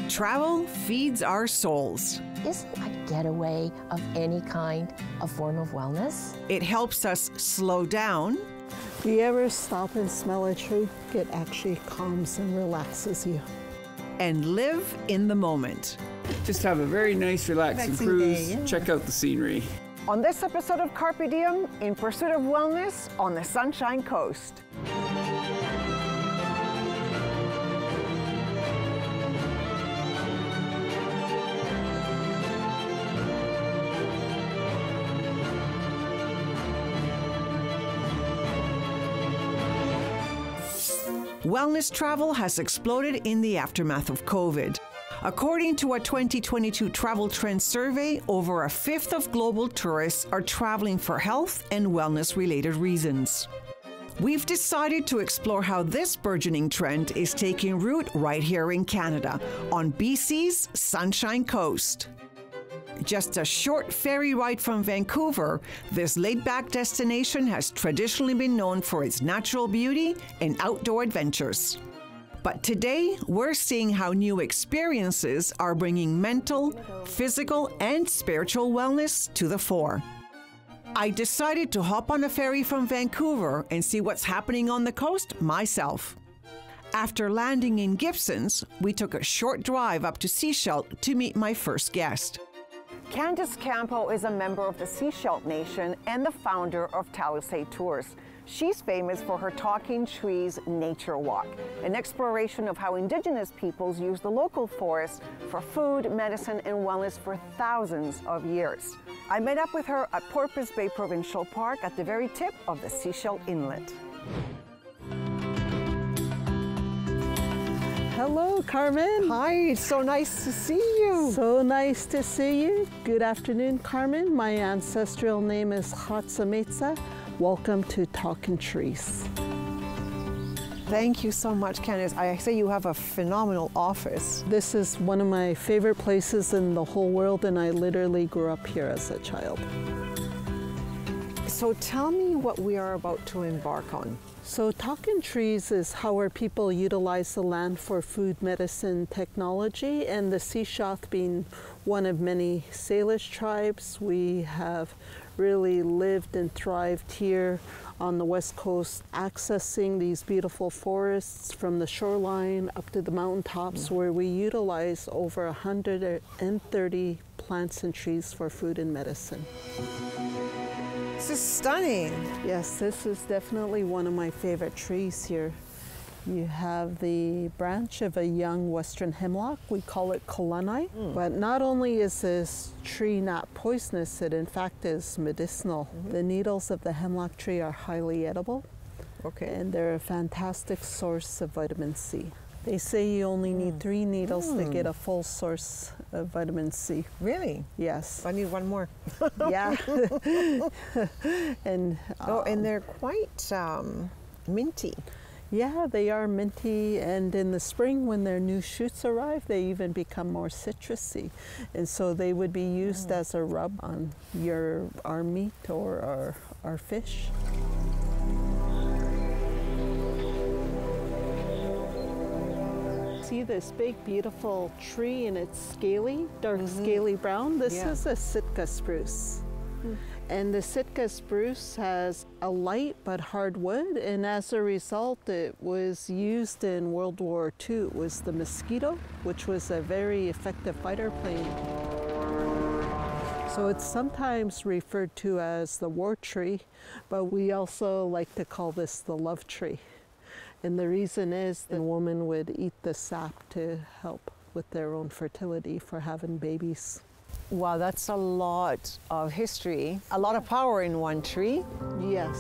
Travel feeds our souls. Isn't a getaway of any kind a form of wellness? It helps us slow down. Do you ever stop and smell a tree? It actually calms and relaxes you. And live in the moment. Just have a very nice, relaxing cruise. day, yeah. Check out the scenery. On this episode of CARPe Diem, in pursuit of wellness on the Sunshine Coast. Wellness travel has exploded in the aftermath of COVID. According to a 2022 Travel Trends survey, over a fifth of global tourists are traveling for health and wellness-related reasons. We've decided to explore how this burgeoning trend is taking root right here in Canada, on BC's Sunshine Coast. Just a short ferry ride from Vancouver, this laid-back destination has traditionally been known for its natural beauty and outdoor adventures. But today, we're seeing how new experiences are bringing mental, physical, and spiritual wellness to the fore. I decided to hop on a ferry from Vancouver and see what's happening on the coast myself. After landing in Gibsons, we took a short drive up to Seashelt to meet my first guest. Candice Campo is a member of the Seashelt Nation and the founder of Talisay Tours. She's famous for her Talking Trees Nature Walk, an exploration of how Indigenous peoples use the local forest for food, medicine, and wellness for thousands of years. I met up with her at Porpoise Bay Provincial Park at the very tip of the Seashelt Inlet. Hello, Carmen. Hi, it's so nice to see you. So nice to see you. Good afternoon, Carmen. My ancestral name is Hatsametsa. Welcome to Talking Trees. Thank you so much, Candice. I say you have a phenomenal office. This is one of my favorite places in the whole world, and I literally grew up here as a child. So tell me what we are about to embark on. So Talking Trees is how our people utilize the land for food, medicine, technology, and the Seashelt being one of many Salish tribes. We have really lived and thrived here on the West Coast, accessing these beautiful forests from the shoreline up to the mountaintops, where we utilize over 130 plants and trees for food and medicine. This is stunning. Yes, this is definitely one of my favorite trees here. You have the branch of a young western hemlock. We call it Kalunai. But not only is this tree not poisonous, it in fact is medicinal. The needles of the hemlock tree are highly edible. Okay. And they're a fantastic source of vitamin C. They say you only need 3 needles to get a full source of vitamin C. Really? Yes. I need one more. Yeah. And and they're quite minty. yeah, they are minty, and in the spring when their new shoots arrive, they even become more citrusy. And so they would be used as a rub on our meat or our fish. See this big, beautiful tree, and it's scaly, dark scaly brown. This is a Sitka spruce. And the Sitka spruce has a light but hard wood, and as a result, it was used in World War II. It was the mosquito, which was a very effective fighter plane. So it's sometimes referred to as the war tree, but we also like to call this the love tree. And the reason is the woman would eat the sap to help with their own fertility for having babies. Wow, that's a lot of history, a lot of power in one tree. Yes.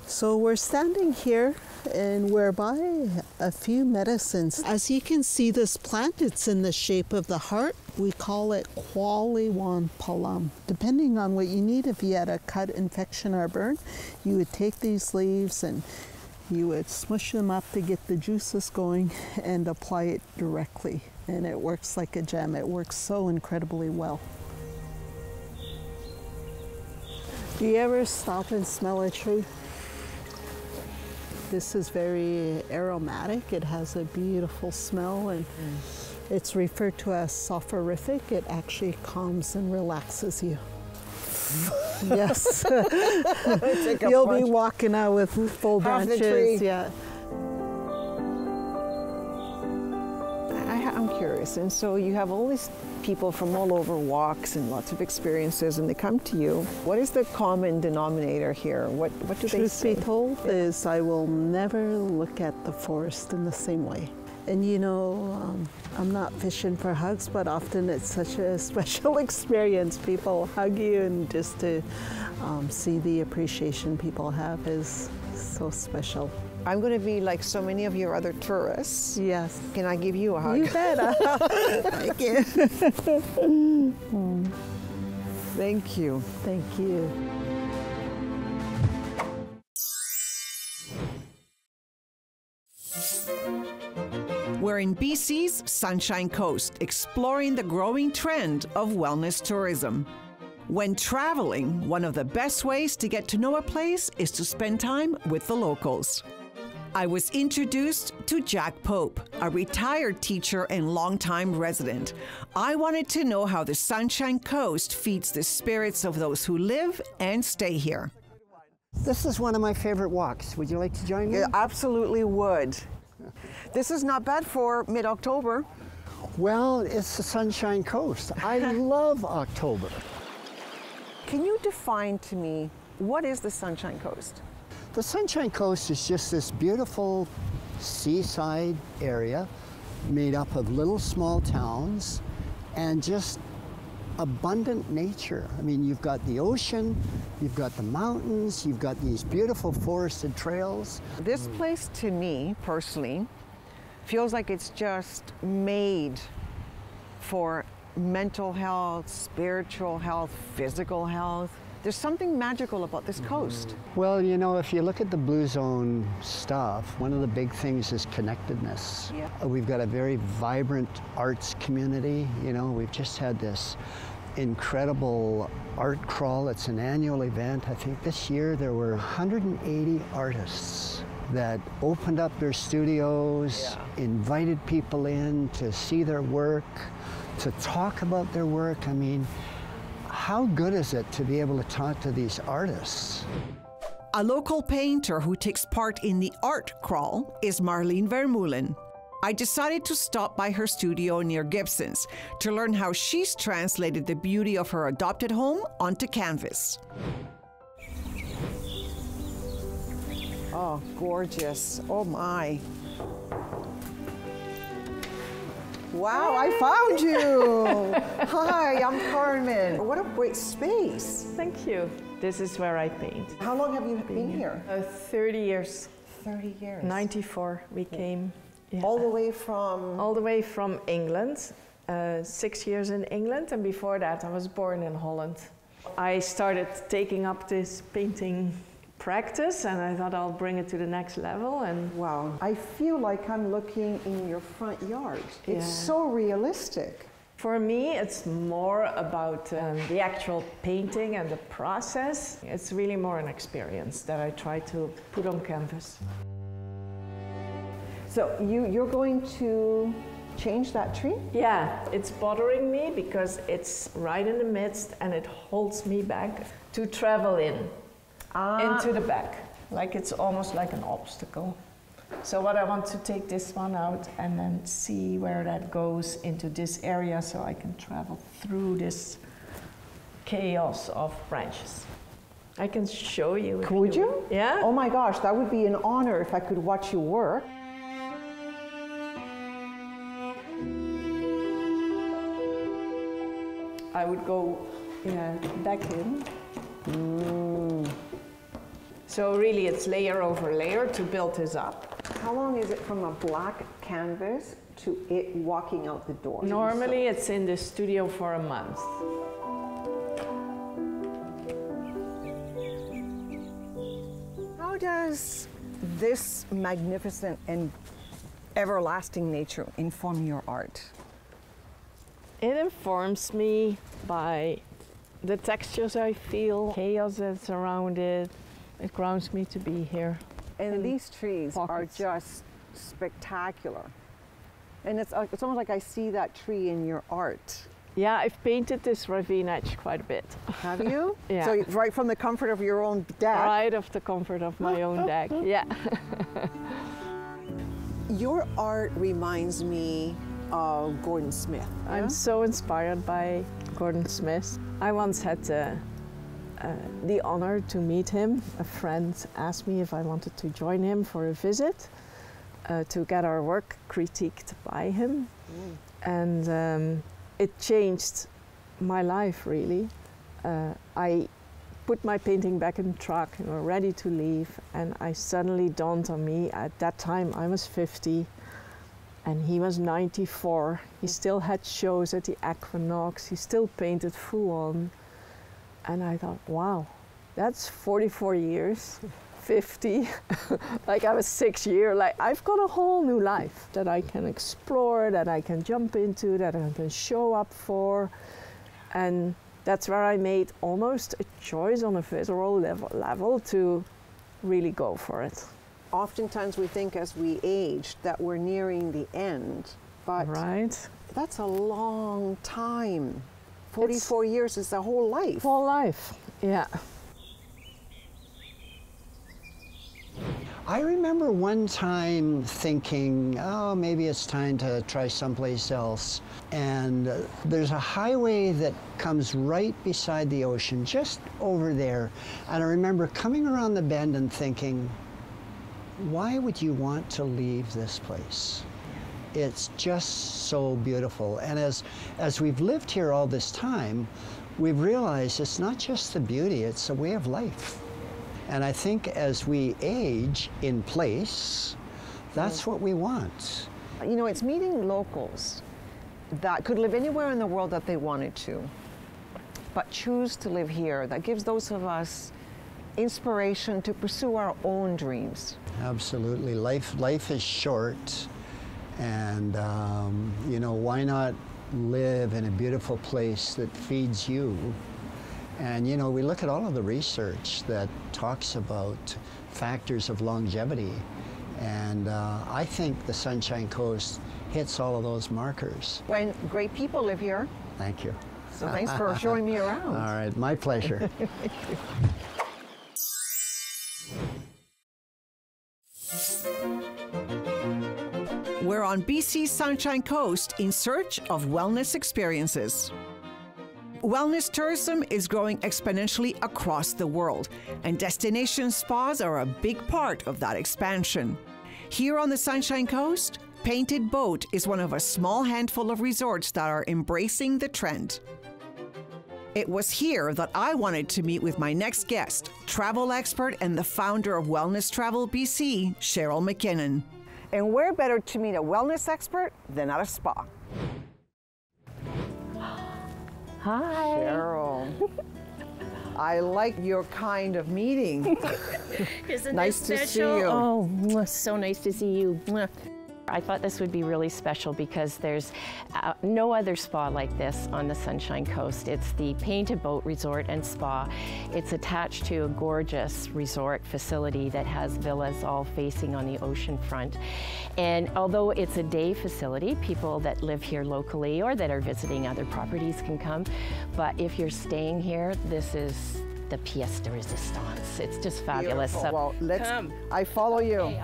So we're standing here and we're by a few medicines. As you can see, this plant, it's in the shape of the heart. We call it Kwaliwan Palam. Depending on what you need, if you had a cut, infection, or burn, you would take these leaves and you would smush them up to get the juices going and apply it directly. And it works like a gem. It works so incredibly well. Do you ever stop and smell a tree? This is very aromatic. It has a beautiful smell, and it's referred to as soporific. It actually calms and relaxes you. Yes. You'll be walking out with full branches. Yeah. I'm curious, and so you have all these people from all over walks and lots of experiences, and they come to you. What is the common denominator here? What do they say? Truth be told is I will never look at the forest in the same way. And you know, I'm not fishing for hugs, but often it's such a special experience. People hug you, and just to see the appreciation people have is so special. I'm going to be like so many of your other tourists. Yes. Can I give you a hug? You bet. Thank you. Thank you. Thank you. We're in BC's Sunshine Coast, exploring the growing trend of wellness tourism. When traveling, one of the best ways to get to know a place is to spend time with the locals. I was introduced to Jack Pope, a retired teacher and longtime resident. I wanted to know how the Sunshine Coast feeds the spirits of those who live and stay here. This is one of my favorite walks. Would you like to join me? Yeah, absolutely would. This is not bad for mid-October. Well, it's the Sunshine Coast. I love October. Can you define to me, what is the Sunshine Coast? The Sunshine Coast is just this beautiful seaside area made up of little small towns and just abundant nature. I mean, you've got the ocean, you've got the mountains, you've got these beautiful forested trails. This place, to me, personally, feels like it's just made for mental health, spiritual health, physical health. There's something magical about this coast. Well, you know, if you look at the Blue Zone stuff, one of the big things is connectedness. Yeah. We've got a very vibrant arts community. You know, we've just had this incredible art crawl. It's an annual event. I think this year there were 180 artists that opened up their studios, invited people in to see their work, to talk about their work. I mean, how good is it to be able to talk to these artists? A local painter who takes part in the art crawl is Marlene Vermeulen. I decided to stop by her studio near Gibson's to learn how she's translated the beauty of her adopted home onto canvas. Oh, gorgeous. Oh my. Wow, I found you. Hi, I'm Carmen. What a great space. Thank you. This is where I paint. How long have you been here? 30 years. 30 years. 94 we came. Yeah. All the way from? All the way from England. 6 years in England, and before that I was born in Holland. I started taking up this painting practice, and I thought I'll bring it to the next level. And wow, I feel like I'm looking in your front yard. It's so realistic. For me, it's more about the actual painting and the process. It's really more an experience that I try to put on canvas. So you're going to change that tree? Yeah, it's bothering me because it's right in the midst and it holds me back to travel into the back. Like it's almost like an obstacle. So what I want to take this one out and then see where that goes into this area so I can travel through this chaos of branches. I can show you. Could you? Yeah. Oh my gosh, that would be an honor if I could watch you work. I would go back in. So really it's layer over layer to build this up. How long is it from a black canvas to it walking out the door? Normally it's in the studio for a month. How does this magnificent and everlasting nature inform your art? It informs me by the textures I feel, chaos that's around it. It grounds me to be here. And these trees are pockets. just spectacular. And it's almost like I see that tree in your art. Yeah, I've painted this ravine edge quite a bit. Have you? Yeah. So right from the comfort of your own deck. Right off the comfort of my own deck, yeah. Your art reminds me of Gordon Smith. I'm so inspired by Gordon Smith. I once had the honor to meet him. A friend asked me if I wanted to join him for a visit to get our work critiqued by him. And it changed my life, really. I put my painting back in the truck and were ready to leave, and I suddenly dawned on me, at that time I was 50 and he was 94. He still had shows at the Equinox, he still painted full on. And I thought, wow, that's 44 years, 50, like I was 6 years, like I've got a whole new life that I can explore, that I can jump into, that I can show up for. And that's where I made almost a choice on a visceral level to really go for it. Oftentimes we think as we age that we're nearing the end, but Right? that's a long time. 44 years is a whole life. Whole life, yeah. I remember one time thinking, oh, maybe it's time to try someplace else. And there's a highway that comes right beside the ocean, just over there. And I remember coming around the bend and thinking, why would you want to leave this place? It's just so beautiful. And as we've lived here all this time, we've realized it's not just the beauty, it's a way of life. And I think as we age in place, that's what we want. You know, it's meeting locals that could live anywhere in the world that they wanted to, but choose to live here. That gives those of us inspiration to pursue our own dreams. Absolutely. Life is short, and you know, why not live in a beautiful place that feeds you? And you know, we look at all of the research that talks about factors of longevity, and I think the Sunshine Coast hits all of those markers. When great people live here. Thank you. So thanks for showing me around. All right, my pleasure. We're on BC's Sunshine Coast in search of wellness experiences. Wellness tourism is growing exponentially across the world, and destination spas are a big part of that expansion. Here on the Sunshine Coast, Painted Boat is one of a small handful of resorts that are embracing the trend. It was here that I wanted to meet with my next guest, travel expert and the founder of Wellness Travel BC, Cheryl McKinnon. And where better to meet a wellness expert than at a spa? Hi. Cheryl. I like your kind of meeting. Isn't Nice this to see special? you. Oh, mwah, so nice to see you. Mwah. I thought this would be really special because there's no other spa like this on the Sunshine Coast. It's the Painted Boat Resort and Spa. It's attached to a gorgeous resort facility that has villas all facing on the ocean front. And although it's a day facility, people that live here locally or that are visiting other properties can come. But if you're staying here, this is the pièce de résistance. It's just fabulous. Beautiful. So Well, let's. come. I follow you. Okay.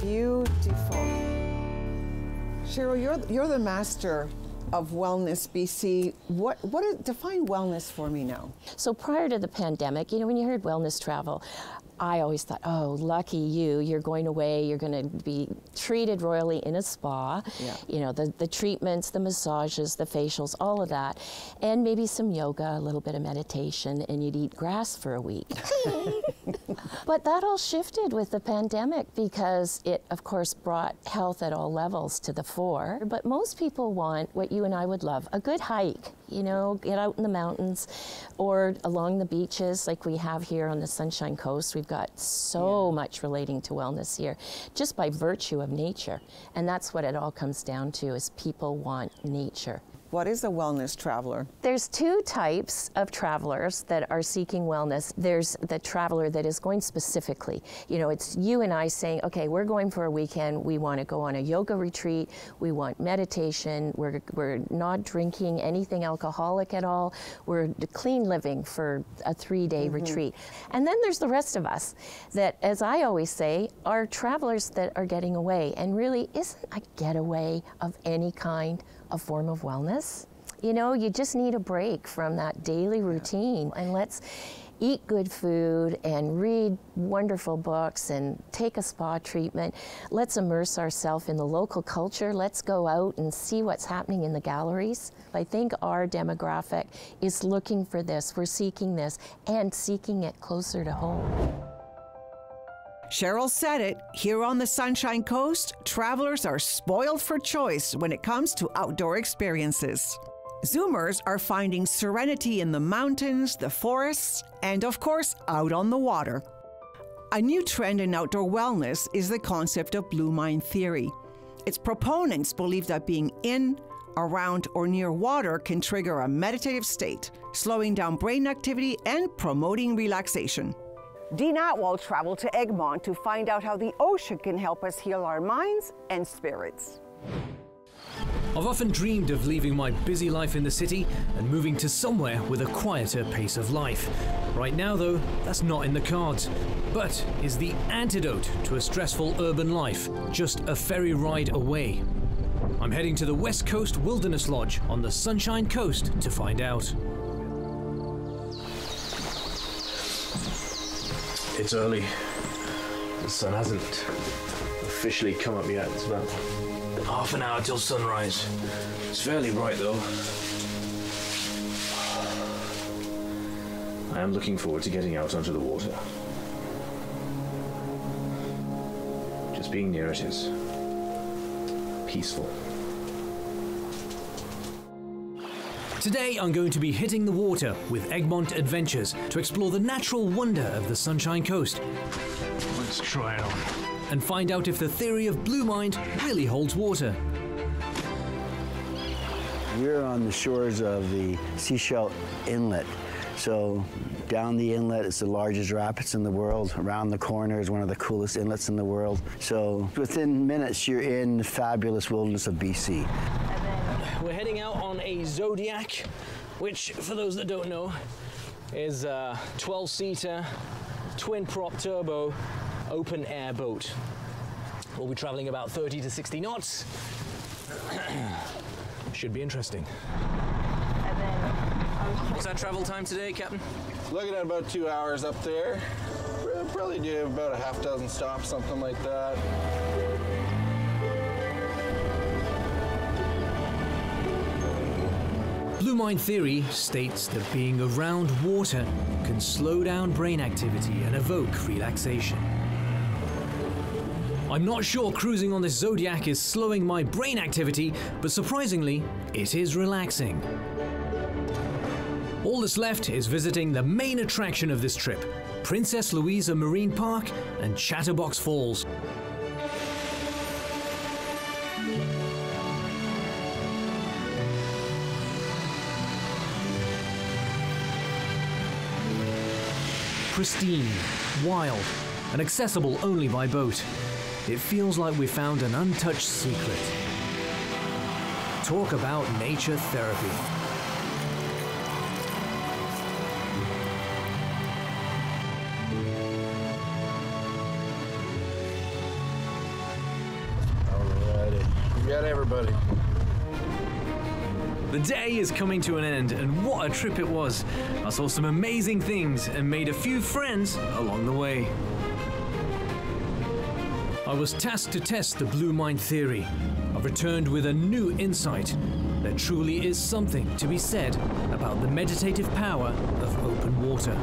Beautiful. Cheryl, you're the master of Wellness BC. Define wellness for me now? So prior to the pandemic, you know, when you heard wellness travel, I always thought, oh, lucky you, you're going away, you're going to be treated royally in a spa. Yeah. You know, the treatments, the massages, the facials, all of that. And maybe some yoga, a little bit of meditation, and you'd eat grass for a week. But that all shifted with the pandemic because it, of course, brought health at all levels to the fore. But most people want what you and I would love, a good hike. You know, get out in the mountains or along the beaches like we have here on the Sunshine Coast. We've got so much relating to wellness here just by virtue of nature. And that's what it all comes down to is people want nature. What is a wellness traveler? There's two types of travelers that are seeking wellness. There's the traveler that is going specifically. You know, it's you and I saying, okay, we're going for a weekend. We want to go on a yoga retreat. We want meditation. We're not drinking anything alcoholic at all. We're clean living for a 3-day retreat. And then there's the rest of us that, as I always say, are travelers that are getting away. And really, isn't a getaway of any kind a form of wellness? You know, you just need a break from that daily routine, and let's eat good food and read wonderful books and take a spa treatment. Let's immerse ourselves in the local culture. Let's go out and see what's happening in the galleries. I think our demographic is looking for this. We're seeking this and seeking it closer to home. Cheryl said it, here on the Sunshine Coast, travelers are spoiled for choice when it comes to outdoor experiences. Zoomers are finding serenity in the mountains, the forests, and of course, out on the water. A new trend in outdoor wellness is the concept of blue mind theory. Its proponents believe that being in, around, or near water can trigger a meditative state, slowing down brain activity and promoting relaxation. Dean Atwell traveled to Egmont to find out how the ocean can help us heal our minds and spirits. I've often dreamed of leaving my busy life in the city and moving to somewhere with a quieter pace of life. Right now, though, that's not in the cards. But is the antidote to a stressful urban life just a ferry ride away? I'm heading to the West Coast Wilderness Lodge on the Sunshine Coast to find out. It's early. The sun hasn't officially come up yet. It's about half an hour till sunrise. It's fairly bright though. I am looking forward to getting out onto the water. Just being near it is peaceful. Today I'm going to be hitting the water with Egmont Adventures to explore the natural wonder of the Sunshine Coast. Let's try it on. And find out if the theory of blue mind really holds water. We're on the shores of the Seashell Inlet. So down the inlet is the largest rapids in the world. Around the corner is one of the coolest inlets in the world. So within minutes, you're in the fabulous wilderness of BC. We're heading out on a Zodiac, which, for those that don't know, is a 12-seater, twin-prop turbo, open-air boat. We'll be traveling about 30 to 60 knots. Should be interesting. What's our travel time today, Captain? Looking at about 2 hours up there. We'll probably do about a half dozen stops, something like that. Blue mind theory states that being around water can slow down brain activity and evoke relaxation. I'm not sure cruising on this Zodiac is slowing my brain activity, but surprisingly, it is relaxing. All that's left is visiting the main attraction of this trip, Princess Louisa Marine Park and Chatterbox Falls. Pristine, wild, and accessible only by boat. It feels like we found an untouched secret. Talk about nature therapy. Alrighty, we got everybody. The day is coming to an end, and what a trip it was. I saw some amazing things and made a few friends along the way. I was tasked to test the blue mind theory. I've returned with a new insight. There truly is something to be said about the meditative power of open water.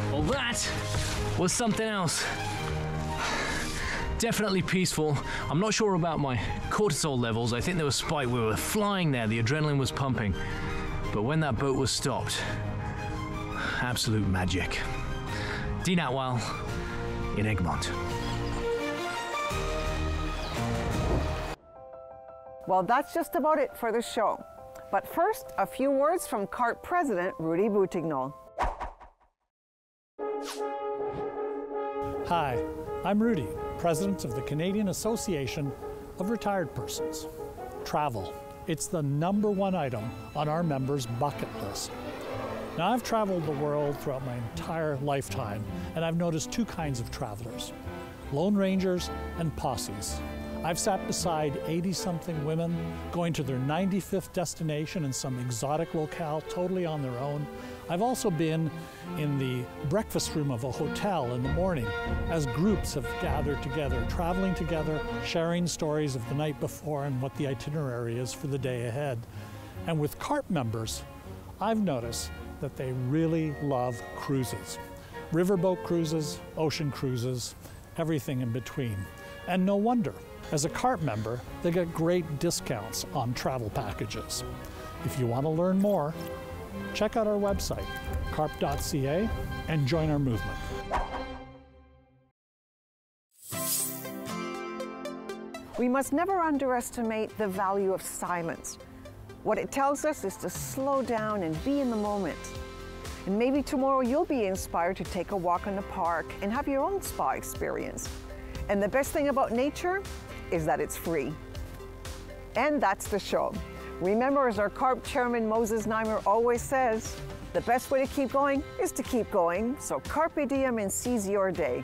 Well, that was something else. Definitely peaceful. I'm not sure about my cortisol levels. I think they were spiked. We were flying there. The adrenaline was pumping. But when that boat was stopped, absolute magic. Dean Atwell in Egmont. Well, that's just about it for the show. But first, a few words from CARPe President Rudy Boutignon. Hi, I'm Rudy, President of the Canadian Association of Retired Persons. Travel. It's the #1 item on our members' bucket list. Now, I've traveled the world throughout my entire lifetime, and I've noticed two kinds of travelers: Lone Rangers and posses. I've sat beside 80-something women going to their 95th destination in some exotic locale totally on their own. I've also been in the breakfast room of a hotel in the morning as groups have gathered together, traveling together, sharing stories of the night before and what the itinerary is for the day ahead. And with CARPe members, I've noticed that they really love cruises. Riverboat cruises, ocean cruises, everything in between. And no wonder. As a CARPe member, they get great discounts on travel packages. If you want to learn more, check out our website, carpe.ca, and join our movement. We must never underestimate the value of silence. What it tells us is to slow down and be in the moment. And maybe tomorrow you'll be inspired to take a walk in the park and have your own spa experience. And the best thing about nature is that it's free. And that's the show. Remember, as our CARPE chairman Moses Neimer always says, the best way to keep going is to keep going. So carpe diem and seize your day.